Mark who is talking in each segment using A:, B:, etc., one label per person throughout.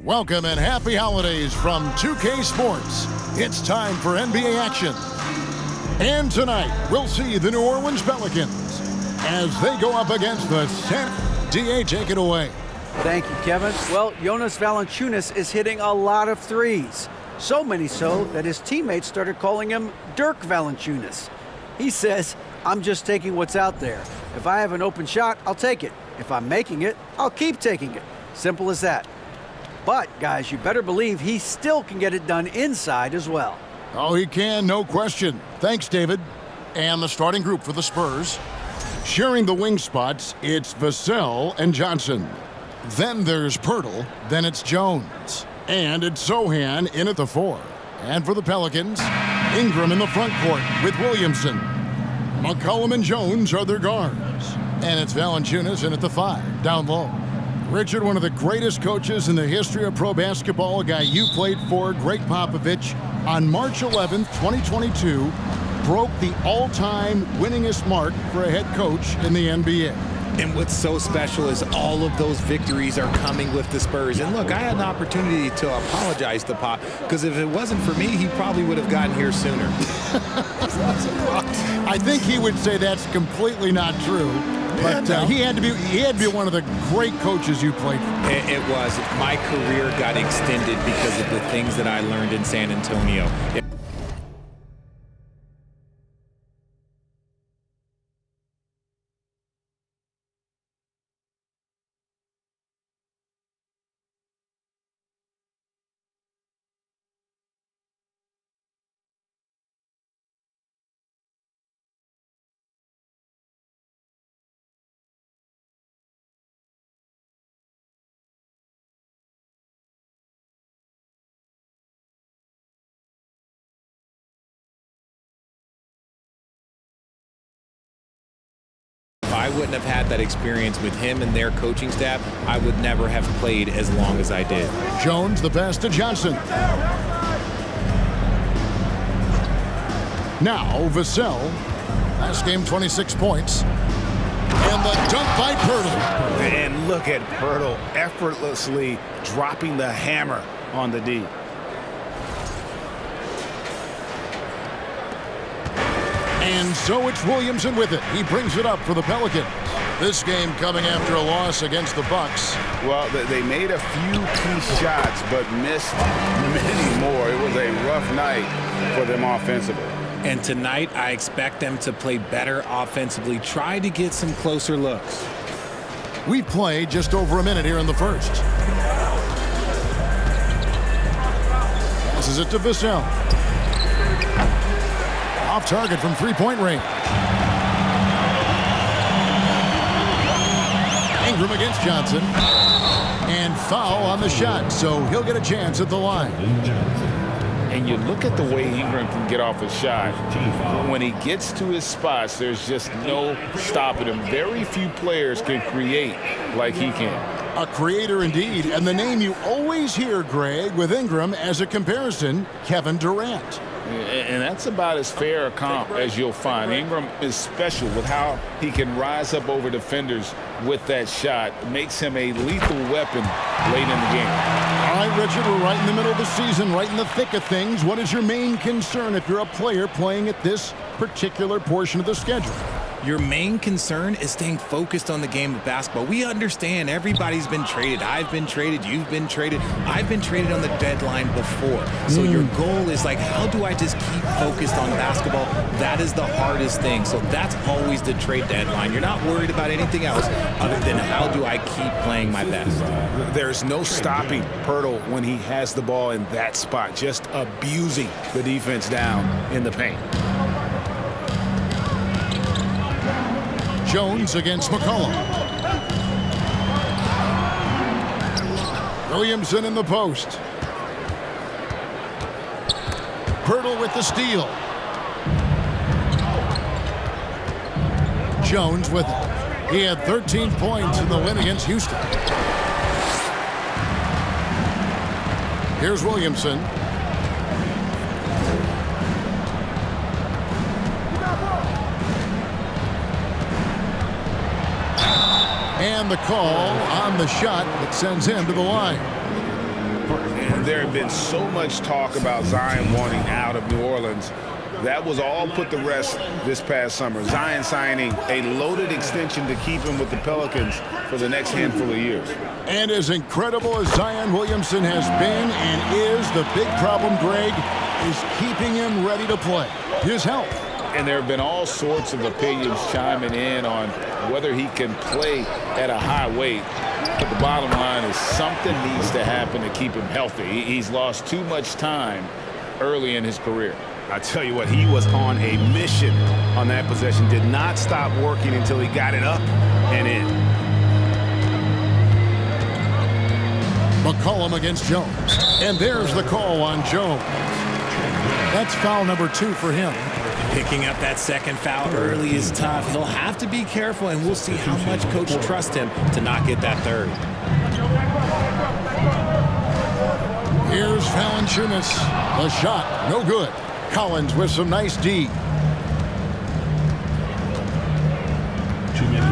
A: Welcome and happy holidays from 2K Sports. It's time for NBA action. And tonight, we'll see the New Orleans Pelicans as they go up against the DA. Take it away.
B: Thank you, Kevin. Well, Jonas Valanciunas is hitting a lot of threes. So many so that his teammates started calling him Dirk Valanciunas. He says, I'm just taking what's out there. If I have an open shot, I'll take it. If I'm making it, I'll keep taking it. Simple as that. But, guys, you better believe he still can get it done inside as well.
A: Oh, he can, no question. Thanks, David. And the starting group for the Spurs. Sharing the wing spots, it's Vassell and Johnson. Then there's Pirtle, then it's Jones. And it's Sohan in at the 4. And for the Pelicans, Ingram in the front court with Williamson. McCollum and Jones are their guards. And it's Valanciunas in at the 5, down low. Richard, one of the greatest coaches in the history of pro basketball, a guy you played for, Greg Popovich, on March 11th, 2022, broke the all-time winningest mark for a head coach in the NBA.
C: And what's so special is all of those victories are coming with the Spurs. And look, I had an opportunity to apologize to Pop, because if it wasn't for me, he probably would have gotten here sooner.
A: I think he would say that's completely not true. But he had to be one of the great coaches you played for.
C: It was. My career got extended because of the things that I learned in San Antonio. If I wouldn't have had that experience with him and their coaching staff, I would never have played as long as I did.
A: Jones, the pass to Johnson. Now, Vassell. Last game, 26 points. And the dunk by Pirtle.
D: And look at Pirtle effortlessly dropping the hammer on the D.
A: And so it's Williamson with it. He brings it up for the Pelicans. This game coming after a loss against the Bucks.
D: Well, they made a few key shots, but missed many more. It was a rough night for them offensively.
C: And tonight, I expect them to play better offensively. Try to get some closer looks.
A: We've played just over a minute here in the first. This is it to Vassell. Off target from three-point range. Ingram against Johnson. And foul on the shot, so he'll get a chance at the line.
E: And you look at the way Ingram can get off a shot. When he gets to his spots, there's just no stopping him. Very few players can create like he can.
A: A creator indeed, and the name you always hear, Greg, with Ingram as a comparison, Kevin Durant.
E: And that's about as fair a comp as you'll find. Ingram is special with how he can rise up over defenders with that shot. It makes him a lethal weapon late in the game.
A: All right, Richard, we're right in the middle of the season, right in the thick of things. What is your main concern if you're a player playing at this particular portion of the schedule?
C: Your main concern is staying focused on the game of basketball. We understand everybody's been traded. I've been traded. You've been traded. I've been traded on the deadline before. So your goal is like, how do I just keep focused on basketball? That is the hardest thing. So that's always the trade deadline. You're not worried about anything else other than how do I keep playing my best.
D: There's no stopping Pirtle when he has the ball in that spot, just abusing the defense down in the paint.
A: Jones against McCollum. Williamson in the post. Pirtle with the steal. Jones with it. He had 13 points in the win against Houston. Here's Williamson. And the call on the shot that sends him to the line.
E: And there had been so much talk about Zion wanting out of New Orleans. That was all put to rest this past summer. Zion signing a loaded extension to keep him with the Pelicans for the next handful of years.
A: And as incredible as Zion Williamson has been and is, the big problem, Greg, is keeping him ready to play. His health.
E: And there have been all sorts of opinions chiming in on whether he can play at a high weight. But the bottom line is something needs to happen to keep him healthy. He's lost too much time early in his career.
D: I tell you what, he was on a mission on that possession. Did not stop working until he got it up and in.
A: McCollum against Jones. And there's the call on Jones. That's foul number 2 for him.
C: Picking up that second foul early is tough. He'll have to be careful, and we'll see how much coach trusts him to not get that third.
A: Here's Valanciunas. The shot, no good. Collins with some nice D.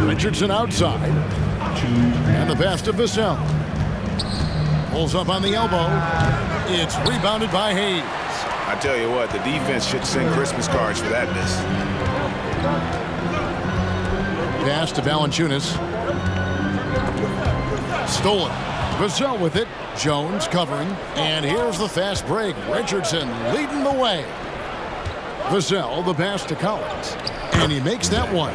A: Richardson outside. And the pass to Vassell. Pulls up on the elbow. It's rebounded by Hayes.
D: I tell you what, the defense should send Christmas cards for that miss.
A: Pass to Valanciunas. Stolen. Vassell with it. Jones covering. And here's the fast break. Richardson leading the way. Vassell, the pass to Collins. And he makes that one.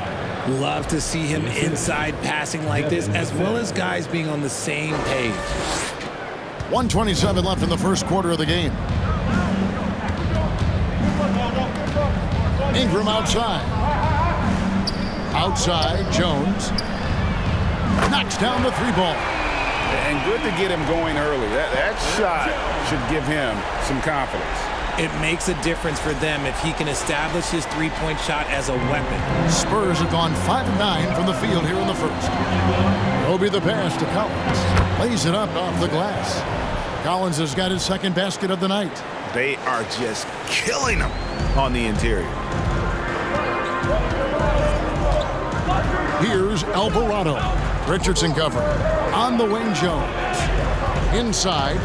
C: Love to see him inside passing like this, as well as guys being on the same page.
A: 1:27 left in the first quarter of the game. Ingram outside. Outside, Jones. Knocks down the 3-ball.
E: And good to get him going early. That shot should give him some confidence.
C: It makes a difference for them if he can establish his three-point shot as a weapon.
A: Spurs have gone 5 of 9 from the field here in the first. Roby the pass to Collins. Lays it up off the glass. Collins has got his second basket of the night.
D: They are just killing him on the interior.
A: Here's Alvarado. Richardson covering. On the wing, Jones. Inside.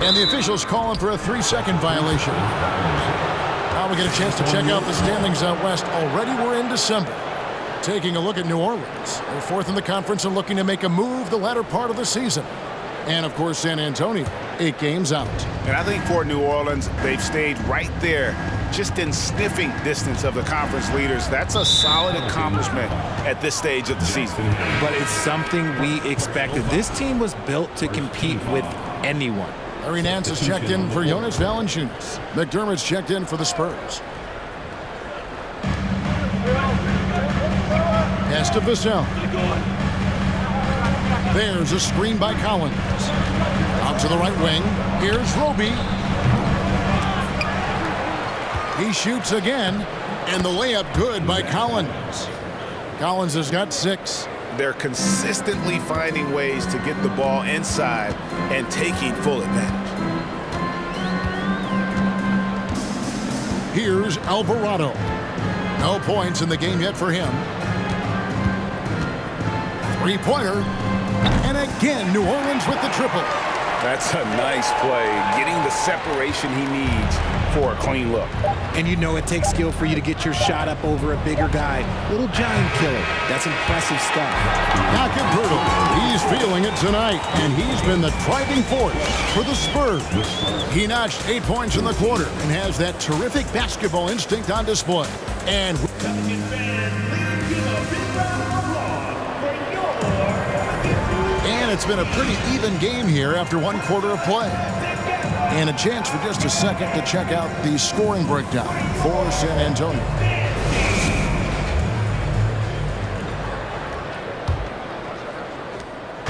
A: And the officials calling for a 3-second violation. Now we get a chance to check out the standings out west. Already we're in December. Taking a look at New Orleans. They're 4th in the conference and looking to make a move the latter part of the season. And, of course, San Antonio, 8 games out.
D: And I think for New Orleans, they've stayed right there, just in sniffing distance of the conference leaders. That's a solid accomplishment at this stage of the season.
C: But it's something we expected. This team was built to compete with anyone.
A: Larry Nance has checked in for Jonas Valanciunas. McDermott's checked in for the Spurs. Pass to Vassell. There's a screen by Collins. Out to the right wing. Here's Roby. He shoots again, and the layup good by Collins. Collins has got 6.
D: They're consistently finding ways to get the ball inside and taking full advantage.
A: Here's Alvarado. No points in the game yet for him. 3-pointer. And again, New Orleans with the triple.
E: That's a nice play, getting the separation he needs for a clean look.
C: And you know it takes skill for you to get your shot up over a bigger guy. Little giant killer. That's impressive stuff.
A: Knock it brutal. He's feeling it tonight, and he's been the driving force for the Spurs. He notched 8 points in the quarter and has that terrific basketball instinct on display. And it's been a pretty even game here after 1 quarter of play. And a chance for just a second to check out the scoring breakdown for San Antonio.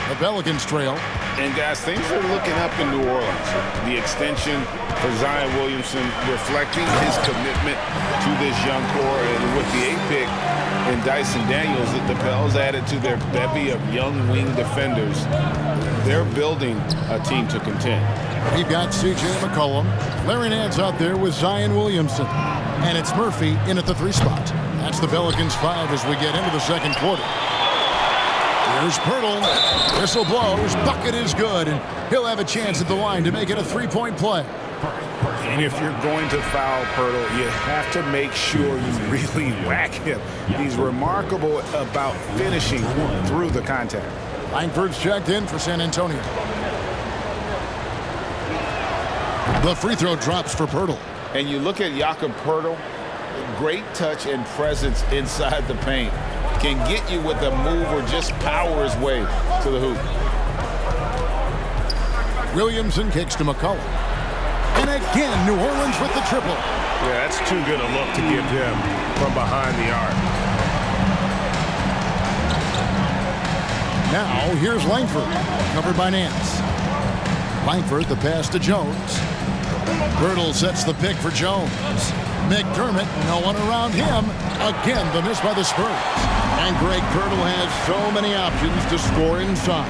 A: The Pelicans trail.
E: And guys, things are looking up in New Orleans. The extension for Zion Williamson reflecting his commitment to this young core. And with the 8th pick and Dyson Daniels, the Pels added to their bevy of young wing defenders. They're building a team to contend.
A: We've got C.J. McCollum. Larry Nance out there with Zion Williamson. And it's Murphy in at the 3 spot. That's the Pelicans 5 as we get into the second quarter. Here's Pirtle. Whistle blows. Bucket is good, and he'll have a chance at the line to make it a three-point play.
D: And if you're going to foul Pirtle, you have to make sure you really whack him. He's remarkable about finishing through the contact.
A: Langford's checked in for San Antonio. The free throw drops for Pirtle.
E: And you look at Jakob Pirtle, great touch and presence inside the paint. Can get you with a move or just power his way to the hoop.
A: Williamson kicks to McCollum. And again, New Orleans with the triple.
F: Yeah, that's too good a look to give him from behind the arc.
A: Now, here's Langford, covered by Nance. Langford, the pass to Jones. Pirtle sets the pick for Jones. McDermott, no one around him. Again, the miss by the Spurs. And Greg Pirtle has so many options to score inside.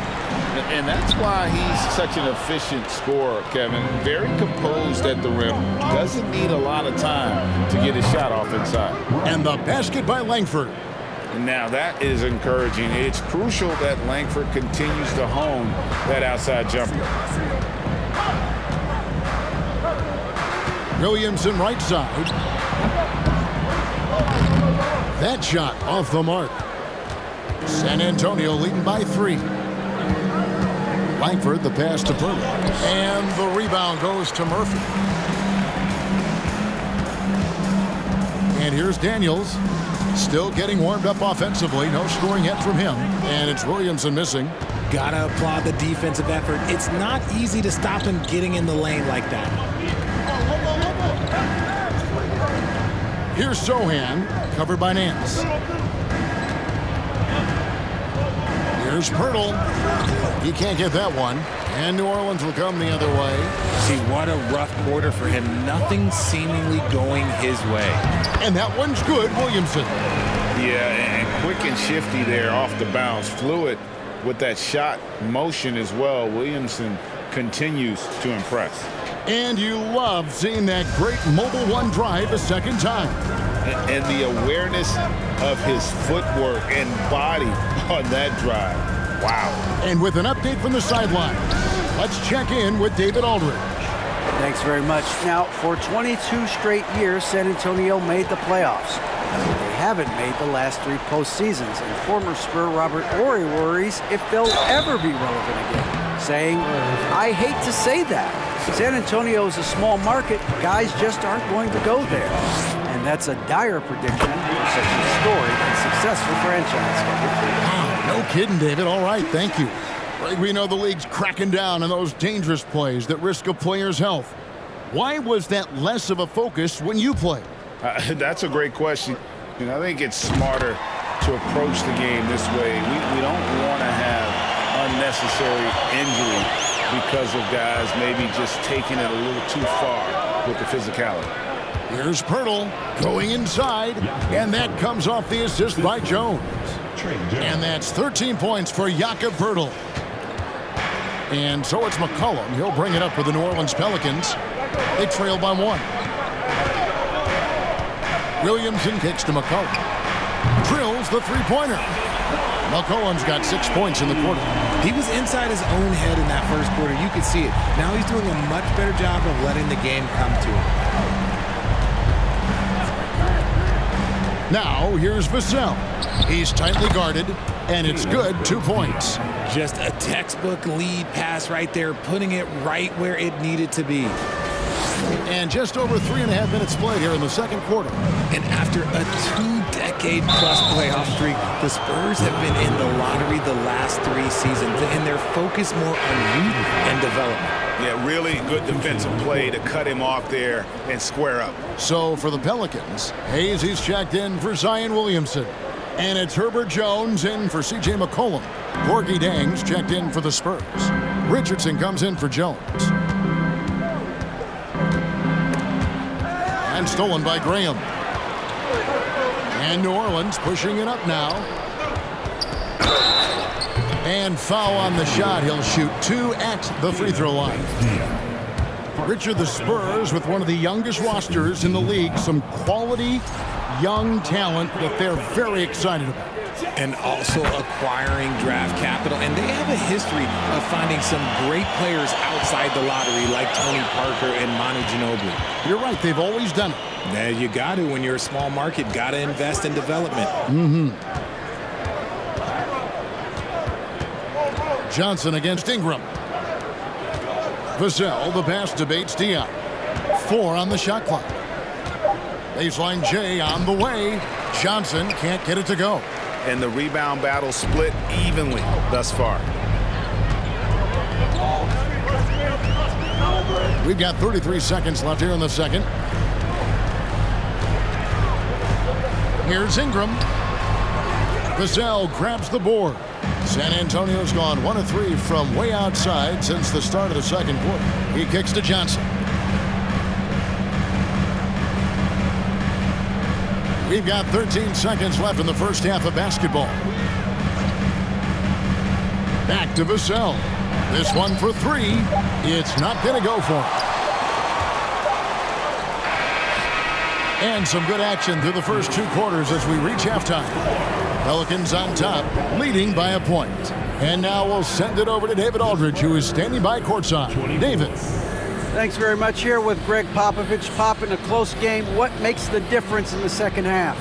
E: And that's why he's such an efficient scorer, Kevin. Very composed at the rim. Doesn't need a lot of time to get his shot off inside.
A: And the basket by Langford.
E: Now that is encouraging. It's crucial that Langford continues to hone that outside jumper.
A: Williamson right side. That shot off the mark. San Antonio leading by 3. Langford, the pass to Pirtle. And the rebound goes to Murphy. And here's Daniels. Still getting warmed up offensively. No scoring yet from him. And it's Williamson missing.
C: Gotta applaud the defensive effort. It's not easy to stop him getting in the lane like that.
A: Here's Sohan, covered by Nance. Here's Pirtle. He can't get that one. And New Orleans will come the other way.
C: See, what a rough quarter for him. Nothing seemingly going his way.
A: And that one's good, Williamson.
E: Yeah, and quick and shifty there off the bounce. Fluid with that shot motion as well. Williamson continues to impress.
A: And you love seeing that great mobile one drive a second time.
E: And the awareness of his footwork and body on that drive. Wow.
A: And with an update from the sideline, let's check in with David Aldridge.
B: Thanks very much. Now, for 22 straight years, San Antonio made the playoffs. They haven't made the last 3 postseasons, and former Spur Robert Horry worries if they'll ever be relevant again, saying, "I hate to say that. San Antonio is a small market. Guys just aren't going to go there." And that's a dire prediction for such a storied and successful franchise.
A: Wow, no kidding, David. All right, thank you. Right, we know the league's cracking down on those dangerous plays that risk a player's health. Why was that less of a focus when you played?
E: That's a great question. And I think it's smarter to approach the game this way. We don't want to have unnecessary injury because of guys maybe just taking it a little too far with the physicality.
A: Here's Pirtle going inside, and that comes off the assist by Jones. And that's 13 points for Jakob Pirtle. And so it's McCollum. He'll bring it up for the New Orleans Pelicans. They trail by 1. Williamson kicks to McCollum. Drills the three-pointer. McCollum's got 6 points in the quarter.
C: He was inside his own head in that first quarter. You could see it. Now he's doing a much better job of letting the game come to him.
A: Now, here's Vassell. He's tightly guarded, and it's good, 2 points.
C: Just a textbook lead pass right there, putting it right where it needed to be.
A: And just over 3.5 minutes played here in the second quarter.
C: And after a 2-decade-plus playoff streak, the Spurs have been in the lottery the last 3 seasons, and they're focused more on youth and development.
D: Yeah, really good defensive play to cut him off there and square up.
A: So for the Pelicans, Hayes, he's checked in for Zion Williamson. And it's Herbert Jones in for C.J. McCollum. Porky Dang's checked in for the Spurs. Richardson comes in for Jones. And stolen by Graham. And New Orleans pushing it up now. And foul on the shot. He'll shoot 2 at the free throw line. Richard, the Spurs with one of the youngest rosters in the league. Some quality young talent that they're very excited about.
C: And also acquiring draft capital. And they have a history of finding some great players outside the lottery like Tony Parker and Manu Ginobili.
A: You're right, they've always done it.
C: Yeah, you got to. When you're a small market, got to invest in development.
A: Johnson against Ingram. Vassell, the pass debates Dion. 4 on the shot clock. Baseline J on the way. Johnson can't get it to go.
D: And the rebound battle split evenly thus far.
A: We've got 33 seconds left here in the second. Here's Ingram. Vassell grabs the board. San Antonio's gone 1 of 3 from way outside since the start of the second quarter. He kicks to Johnson. We've got 13 seconds left in the first half of basketball. Back to Vassell. This one for 3. It's not going to go for him. And some good action through the first 2 quarters as we reach halftime. Pelicans on top, leading by a point. And now we'll send it over to David Aldridge, who is standing by courtside. David.
B: Thanks very much. Here with Greg Popovich. Pop, in a close game, what makes the difference in the second half?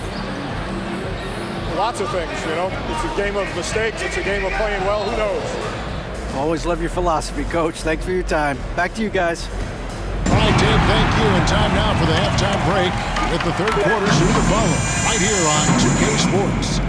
F: Lots of things, you know. It's a game of mistakes. It's a game of playing well. Who knows?
B: Always love your philosophy, Coach. Thanks for your time. Back to you guys.
A: All right, Dave, thank you. And time now for the halftime break with the third quarter soon to follow. Right here on 2K Sports.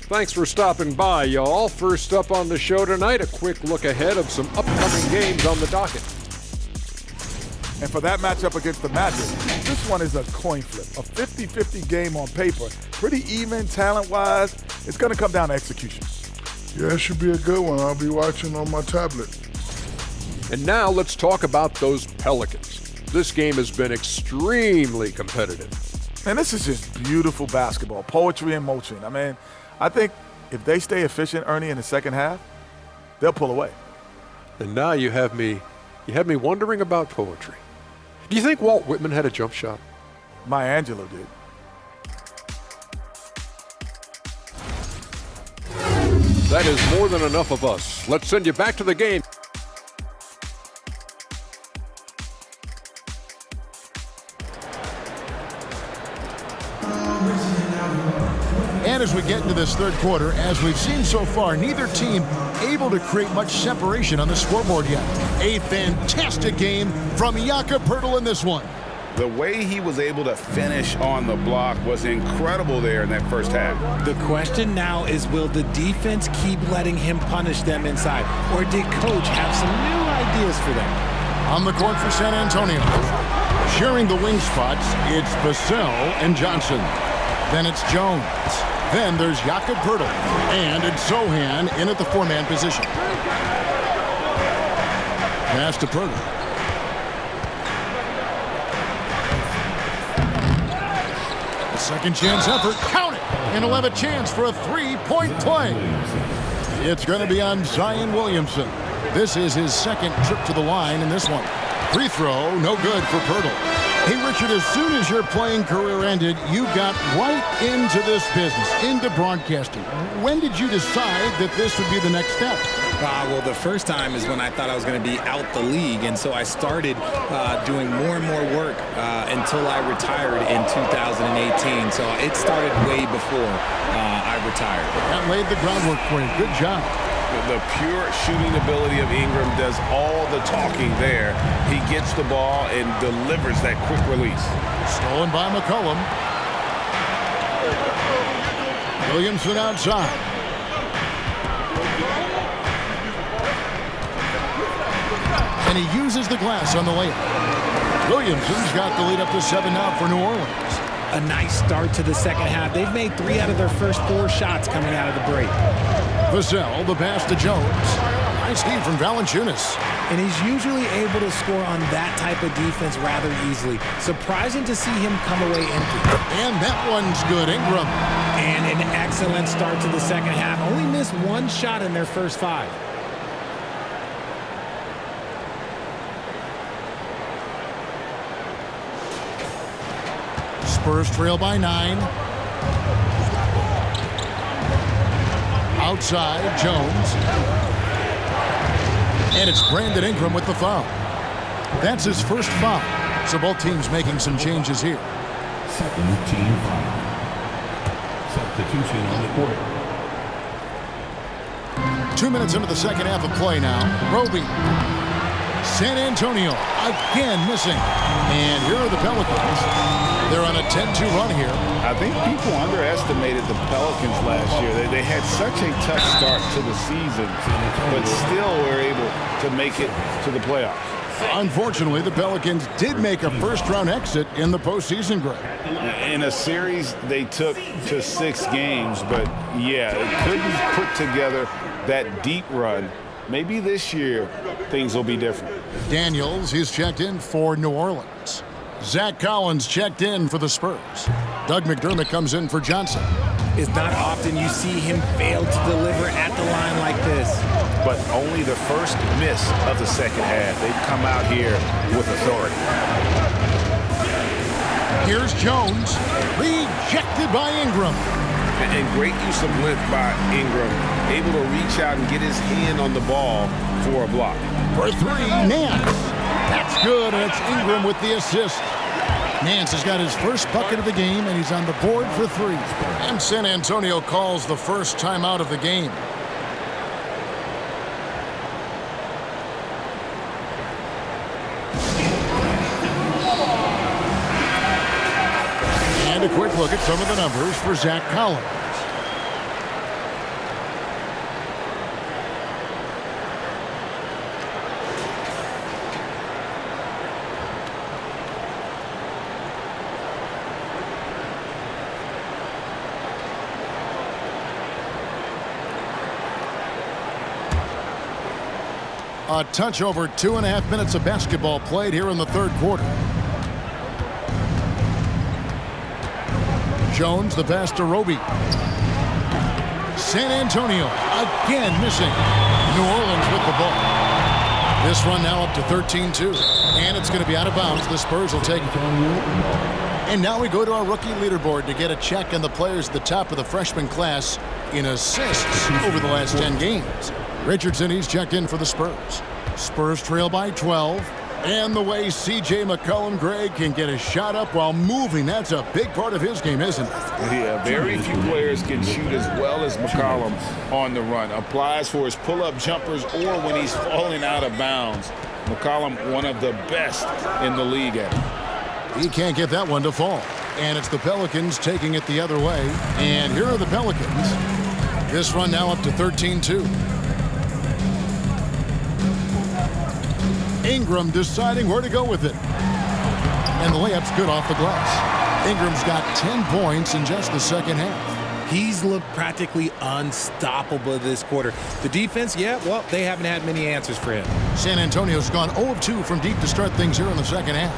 G: Thanks for stopping by, y'all. First up on the show tonight, a quick look ahead of some upcoming games on the docket.
H: And for that matchup against the Magic, this one is a coin flip. A 50-50 game on paper. Pretty even talent-wise. It's going to come down to execution.
I: Yeah, it should be a good one. I'll be watching on my tablet.
G: And now let's talk about those Pelicans. This game has been extremely competitive.
H: And this is just beautiful basketball, poetry in motion. I mean, I think if they stay efficient, Ernie, in the second half, they'll pull away.
G: And now you have me wondering about poetry. Do you think Walt Whitman had a jump shot?
H: Maya Angelou did.
G: That is more than enough of us. Let's send you back to the game.
A: And as we get into this third quarter, as we've seen so far, neither team able to create much separation on the scoreboard yet. A fantastic game from Jakob Poeltl in this one.
D: The way he was able to finish on the block was incredible there in that first half.
C: The question now is, will the defense keep letting him punish them inside? Or did Coach have some new ideas for them?
A: On the court for San Antonio. Sharing the wing spots, it's Vassell and Johnson. Then it's Jones. Then there's Jakob Poeltl. And it's Zohan in at the four-man position. Pass to Poeltl. A second chance effort. Count it! And he'll have a chance for a three-point play. It's going to be on Zion Williamson. This is his second trip to the line in this one. Free throw, no good for Pirtle. Hey, Richard, as soon as your playing career ended, you got right into this business, into broadcasting. When did you decide that this would be the next step?
C: Well, the first time is when I thought I was going to be out the league, and so I started doing more and more work until I retired in 2018. So it started way before I retired.
A: That laid the groundwork for you. Good job.
E: The pure shooting ability of Ingram does all the talking there. He gets the ball and delivers that quick release.
A: Stolen by McCollum. Williamson outside. And he uses the glass on the layup. Williamson's got the lead up to 7 now for New Orleans.
C: A nice start to the second half. They've made 3 out of their first 4 shots coming out of the break.
A: Vassell, the pass to Jones. Nice feed from Valanciunas.
C: And he's usually able to score on that type of defense rather easily. Surprising to see him come away empty.
A: And that one's good. Ingram.
C: And an excellent start to the second half. Only missed 1 shot in their first 5.
A: Spurs trail by 9. Outside, Jones. And it's Brandon Ingram with the foul. That's his first foul. So both teams making some changes here.
J: Second team foul. Substitution on the court.
A: 2 minutes into the second half of play now. Roby. San Antonio again missing. And here are the Pelicans. They're on a 10-2 run here.
E: I think people underestimated the Pelicans last year. They had such a tough start to the season, but still were able to make it to the playoffs.
A: Unfortunately, the Pelicans did make a first-round exit in the postseason, Greg.
E: In a series they took to 6 games, but yeah, it couldn't put together that deep run. Maybe this year things will be different.
A: Daniels, he's checked in for New Orleans. Zach Collins checked in for the Spurs. Doug McDermott comes in for Johnson.
C: It's not often you see him fail to deliver at the line like this.
E: But only the first miss of the second half. They've come out here with authority.
A: Here's Jones. Rejected by Ingram.
E: And great use of length by Ingram. Able to reach out and get his hand on the ball for a block.
A: For 3, Nance. That's good, and it's Ingram with the assist. Nance has got his first bucket of the game, and he's on the board for 3. And San Antonio calls the first timeout of the game. And a quick look at some of the numbers for Zach Collins. A touch over 2.5 minutes of basketball played here in the third quarter. Jones, the pass to Roby. San Antonio again missing. New Orleans with the ball. This run now up to 13-2. And it's going to be out of bounds. The Spurs will take it. And now we go to our rookie leaderboard to get a check on the players at the top of the freshman class in assists over the last 10 games. Richardson, he's checked in for the Spurs. Spurs trail by 12. And the way C.J. McCollum, Greg, can get a shot up while moving, that's a big part of his game, isn't it?
E: Yeah, very few players can shoot as well as McCollum on the run. Applies for his pull-up jumpers or when he's falling out of bounds. McCollum, one of the best in the league at it.
A: He can't get that one to fall. And it's the Pelicans taking it the other way. And here are the Pelicans. This run now up to 13-2. Ingram deciding where to go with it. And the layup's good off the glass. Ingram's got 10 points in just the second half.
C: He's looked practically unstoppable this quarter. The defense, yeah, well, they haven't had many answers for him.
A: San Antonio's gone 0 of 2 from deep to start things here in the second half.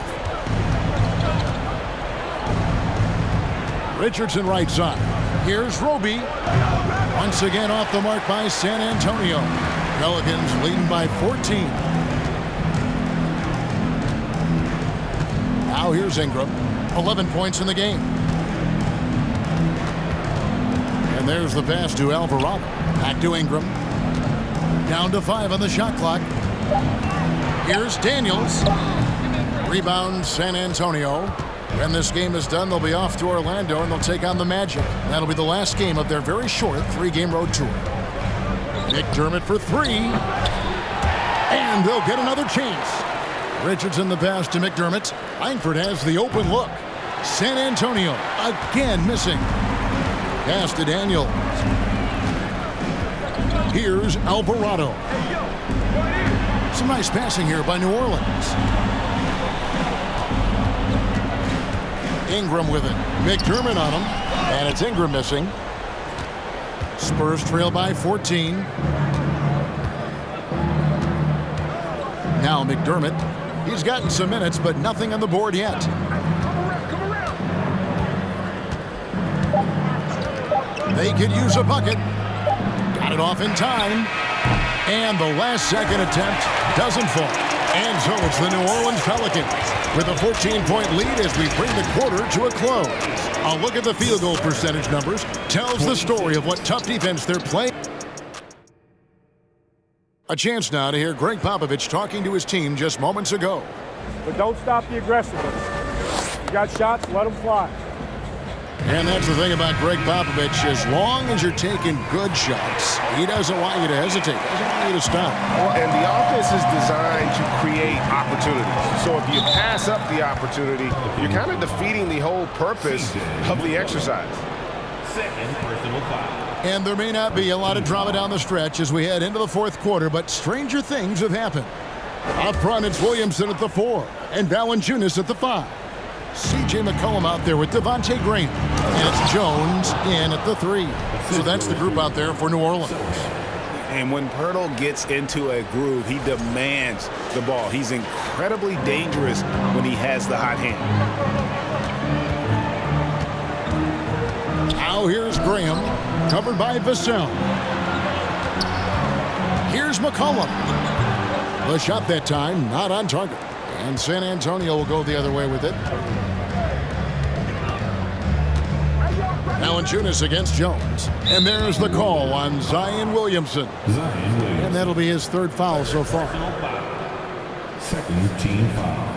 A: Richardson right side. Here's Roby. Once again off the mark by San Antonio. Pelicans leading by 14. Now here's Ingram. 11 points in the game. And there's the pass to Alvarado. Back to Ingram. Down to 5 on the shot clock. Here's Daniels. Rebound San Antonio. When this game is done, they'll be off to Orlando and they'll take on the Magic. That'll be the last game of their very short 3-game road tour. McDermott for 3. And they'll get another chance. Richardson the pass to McDermott. Langford has the open look. San Antonio again missing. Pass to Daniels. Here's Alvarado. Some nice passing here by New Orleans. Ingram with it. McDermott on him. And it's Ingram missing. Spurs trail by 14. Now McDermott. He's gotten some minutes, but nothing on the board yet. They could use a bucket. Got it off in time. And the last second attempt doesn't fall. And so it's the New Orleans Pelicans with a 14-point lead as we bring the quarter to a close. A look at the field goal percentage numbers tells the story of what tough defense they're playing. A chance now to hear Greg Popovich talking to his team just moments ago.
F: But don't stop the aggressiveness. You got shots, let them fly.
A: And that's the thing about Greg Popovich. As long as you're taking good shots, he doesn't want you to hesitate. He doesn't want you to stop.
E: Well, and the offense is designed to create opportunities. So if you pass up the opportunity, you're kind of defeating the whole purpose of the exercise.
J: Second personal foul.
A: And there may not be a lot of drama down the stretch as we head into the fourth quarter, but stranger things have happened. Up front, it's Williamson at the 4 and Valanciunas at the 5. C.J. McCollum out there with Devontae Graham. And it's Jones in at the 3. So that's the group out there for New Orleans.
D: And when Pirtle gets into a groove, he demands the ball. He's incredibly dangerous when he has the hot hand.
A: Now here's Graham, covered by Vassell. Here's McCollum. The shot that time, not on target. And San Antonio will go the other way with it. Valanciunas against Jones. And there's the call on Zion Williamson. And that'll be his 3rd foul so far.
J: Second team foul.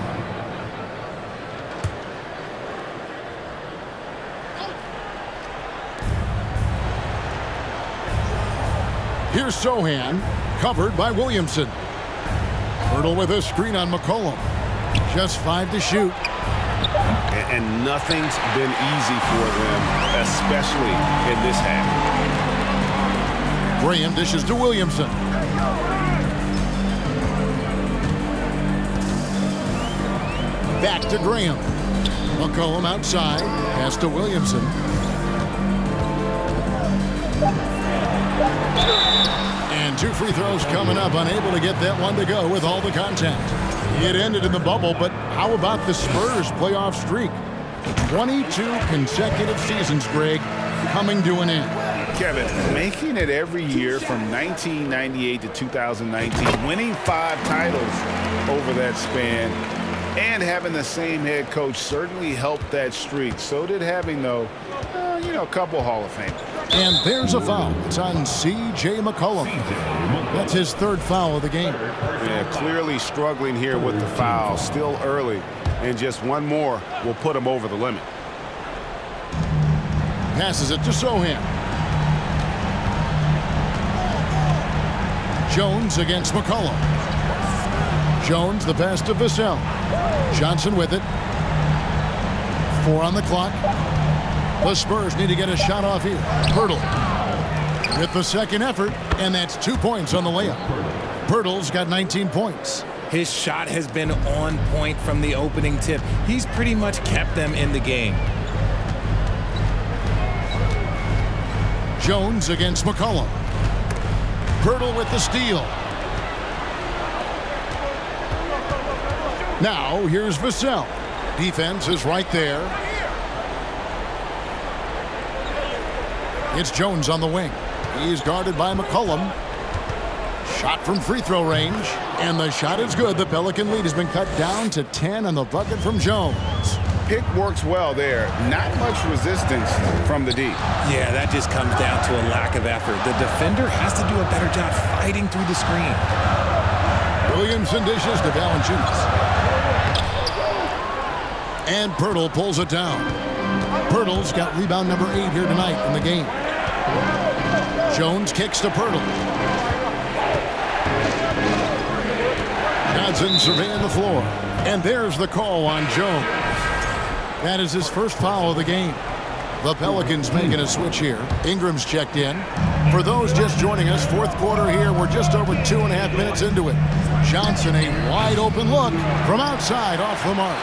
A: Here's Sohan, covered by Williamson. Pirtle with a screen on McCollum. Just 5 to shoot.
D: And nothing's been easy for them, especially in this half.
A: Graham dishes to Williamson. Back to Graham. McCollum outside. Pass to Williamson. And 2 free throws coming up. Unable to get that one to go with all the contact. It ended in the bubble, but how about the Spurs playoff streak? 22 consecutive seasons, Greg, coming to an end.
D: Kevin, making it every year from 1998 to 2019, winning 5 titles over that span, and having the same head coach certainly helped that streak. So did having, though, a couple Hall of Famers.
A: And there's a foul. It's on C.J. McCollum. That's his 3rd foul of the game.
D: Yeah, clearly struggling here with the foul. Still early, and just one more will put him over the limit.
A: Passes it to Sohan. Jones against McCollum. Jones, the pass to Vassell. Johnson with it. 4 on the clock. The Spurs need to get a shot off here. Pirtle with the 2nd effort, and that's 2 points on the layup. Pirtle's got 19 points.
C: His shot has been on point from the opening tip. He's pretty much kept them in the game.
A: Jones against McCollum. Pirtle with the steal. Now here's Vassell. Defense is right there. It's Jones on the wing. He's guarded by McCollum. Shot from free throw range, and the shot is good. The Pelican lead has been cut down to 10 on the bucket from Jones.
D: Pick works well there. Not much resistance from the D.
C: Yeah, that just comes down to a lack of effort. The defender has to do a better job fighting through the screen.
A: Williamson dishes to Valanciunas. And Pirtle pulls it down. Pirtle's got rebound number 8 here tonight in the game. Jones kicks to Pirtle. Johnson surveying the floor. And there's the call on Jones. That is his first foul of the game. The Pelicans making a switch here. Ingram's checked in. For those just joining us, fourth quarter here. We're just over 2.5 minutes into it. Johnson, a wide open look from outside off the mark.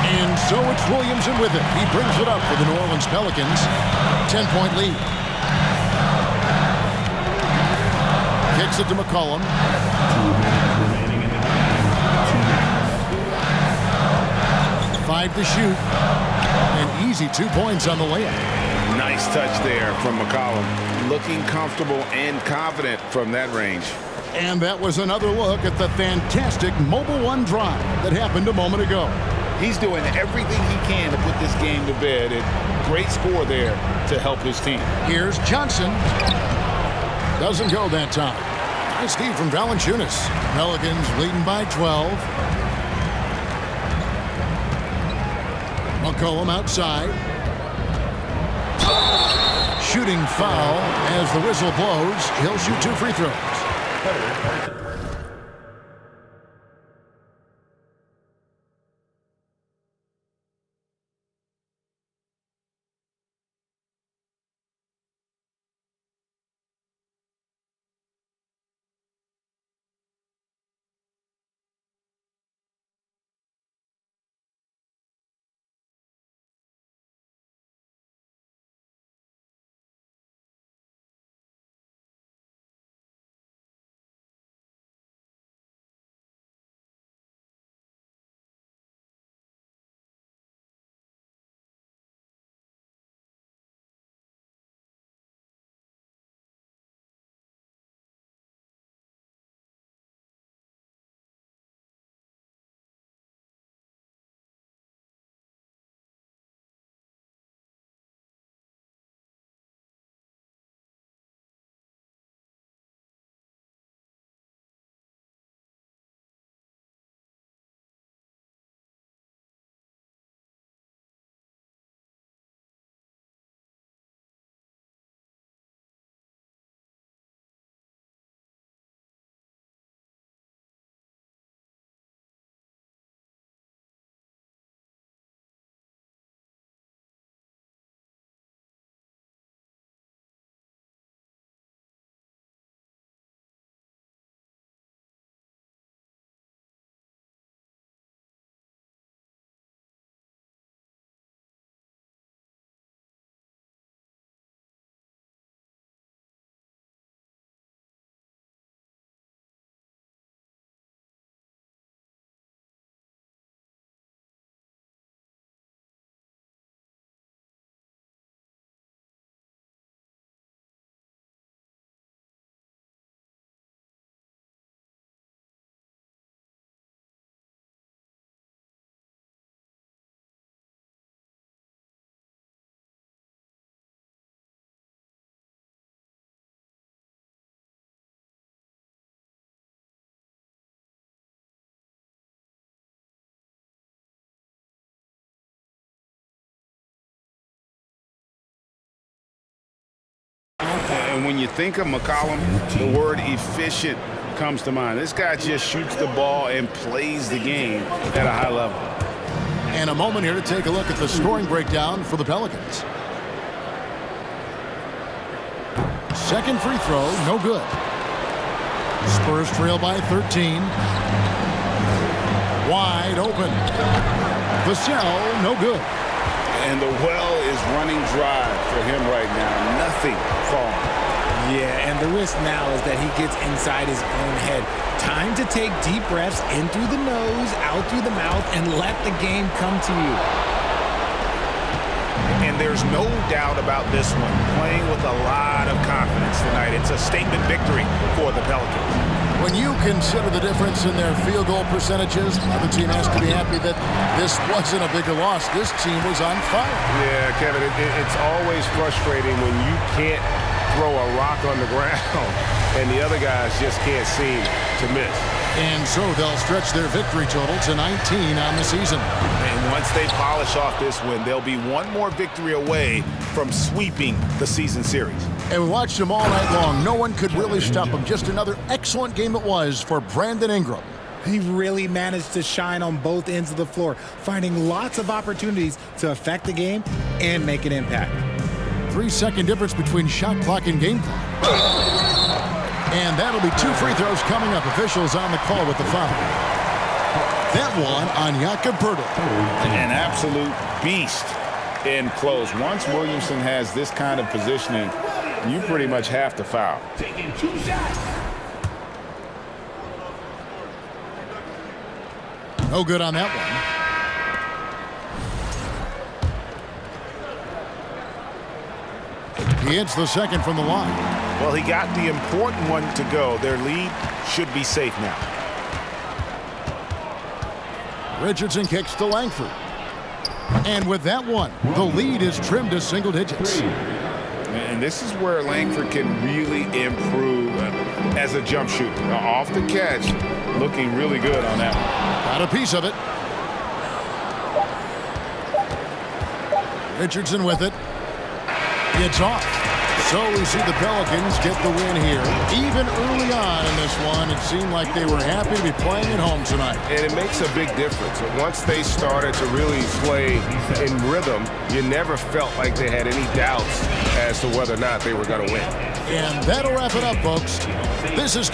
A: And so it's Williamson with it. He brings it up for the New Orleans Pelicans. 10-point lead. Kicks it to McCollum. 5 to shoot. An easy 2 points on the layup.
D: Nice touch there from McCollum. Looking comfortable and confident from that range.
A: And that was another look at the fantastic Mobile One drive that happened a moment ago.
D: He's doing everything he can to put this game to bed. And great score there to help his team.
A: Here's Johnson. Doesn't go that time. Nice feed from Valanciunas. Pelicans leading by 12. McCollum outside. Shooting foul as the whistle blows. He'll shoot 2 free throws.
D: And when you think of McCollum, the word efficient comes to mind. This guy just shoots the ball and plays the game at a high level.
A: And a moment here to take a look at the scoring breakdown for the Pelicans. Second free throw, no good. Spurs trail by 13. Wide open. Vassell, no good.
D: And the well is running dry for him right now. Nothing falling.
C: Yeah, and the risk now is that he gets inside his own head. Time to take deep breaths in through the nose, out through the mouth, and let the game come to you.
D: And there's no doubt about this one. Playing with a lot of confidence tonight. It's a statement victory for the Pelicans.
A: When you consider the difference in their field goal percentages, the other team has to be happy that this wasn't a bigger loss. This team was on fire.
E: Yeah, Kevin, it's always frustrating when you can't throw a rock on the ground and the other guys just can't seem to miss.
A: And so they'll stretch their victory total to 19 on the season.
D: And once they polish off this win, they'll be one more victory away from sweeping the season series.
A: And we watched them all night long. No one could really stop them. Just another excellent game it was for Brandon Ingram.
C: He really managed to shine on both ends of the floor, finding lots of opportunities to affect the game and make an impact.
A: 3-second difference between shot clock and game clock. And that'll be 2 free throws coming up. Officials on the call with the foul. That one on Jakob Poeltl.
D: An absolute beast in close. Once Williamson has this kind of positioning, you pretty much have to foul.
J: Taking 2 shots.
A: No good on that one. He hits the second from the line.
D: Well, he got the important one to go. Their lead should be safe now.
A: Richardson kicks to Langford. And with that one, the lead is trimmed to single digits.
D: And this is where Langford can really improve as a jump shooter. Off the catch, looking really good on that one.
A: Got a piece of it. Richardson with it. It's off. So we see the Pelicans get the win here. Even early on in this one, it seemed like they were happy to be playing at home tonight.
E: And it makes a big difference. Once they started to really play in rhythm, you never felt like they had any doubts as to whether or not they were going to win.
A: And that'll wrap it up, folks. This is